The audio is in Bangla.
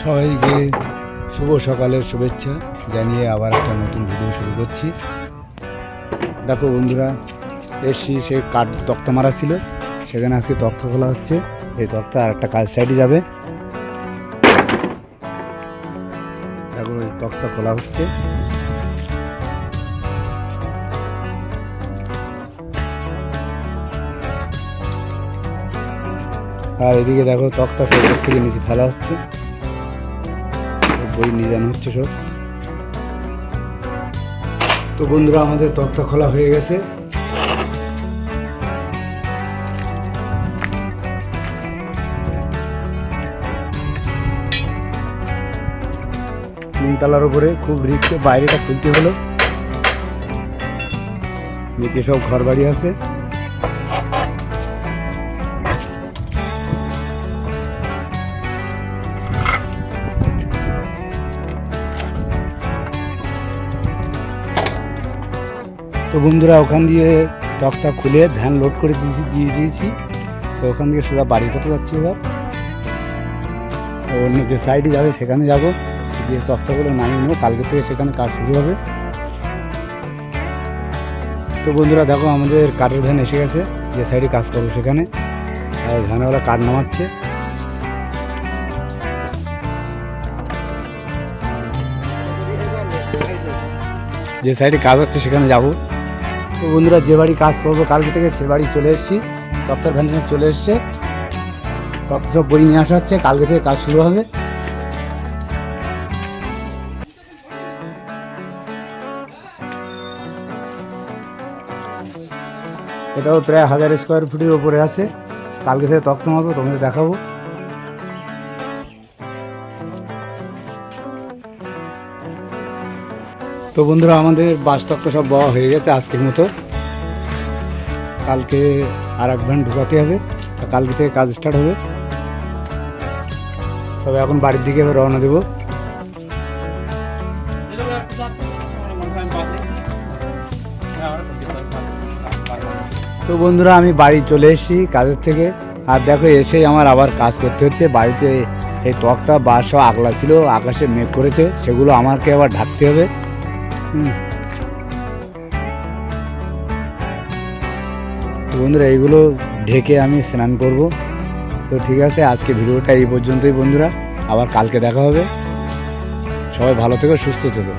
সবাইকে শুভ সকালের শুভেচ্ছা জানিয়ে আবার একটা নতুন ভিডিও শুরু করছি। দেখো বন্ধুরা, এসছি সে কাঠ তক্তা মারা ছিল, সেখানে আজকে তক্তা খোলা হচ্ছে। এই তক্তা আর একটা কাজ সাইডে যাবে। দেখো এই তক্তা খোলা হচ্ছে। আর এদিকে দেখো তক্তা সব থেকে নিচে ফেলা হচ্ছে, বই নিয়ে যানো হচ্ছে সব। তো বন্ধুরা, আমাদের তক্তা খোলা হয়ে গেছে। তিনতলার উপরে খুব রিস্কে বাইরেটা খুলতে হলো, নিচে সব ঘর বাড়ি আছে। তো বন্ধুরা, ওখান দিয়ে তক্তা খুলে ভ্যান লোড করে দিয়ে দিয়েছি। তো ওখান থেকে সোজা বাড়ির কথা যাচ্ছি। এবার অন্য যে সাইডে যাবে সেখানে যাব, গিয়ে তক্তাগুলো নামিয়ে নেবো। কালকে থেকে সেখানে কাজ শুরু হবে। তো বন্ধুরা দেখো, আমাদের কাঠের ভ্যান এসে গেছে, যে সাইডে কাজ করবো সেখানে। আর ভ্যানওয়ালা কাঠ নামাচ্ছে। যে সাইডে কাজ হচ্ছে সেখানে যাব। তো বন্ধুরা, যে বাড়ি কাজ করবো কালকে থেকে সে বাড়ি চলে এসেছি। তক্তার ভ্যান চলে এসছে, তক্তা সব বই নিয়ে আসা হচ্ছে। কালকে থেকে কাজ শুরু হবে। এটাও প্রায় 1000 স্কোয়ার ফুটের ওপরে আছে। কালকে থেকে তক্তা মারবো, তোমাদের দেখাবো। তো বন্ধুরা, আমাদের বাস তক্তা সব বওয়া হয়ে গেছে আজকের মতো। কালকে আর এক ভ্যান ঢুকাতে হবে, কালকে থেকে কাজ স্টার্ট হবে। তবে এখন বাড়ির দিকে রওনা দেব। তো বন্ধুরা, আমি বাড়ি চলে এসেছি কাজের থেকে। আর দেখো, এসেই আমার আবার কাজ করতে হচ্ছে। বাড়িতে এই তক্তা বাস সব আগলা ছিল, আকাশে মেঘ করেছে, সেগুলো আমাকে আবার ঢাকতে হবে। তো বন্ধুরা, এইগুলো ঢেকে আমি স্নান করব। তো ঠিক আছে, আজকে ভিডিওটা এই পর্যন্তই বন্ধুরা। আবার কালকে দেখা হবে। সবাই ভালো থেকো, সুস্থ থেকো।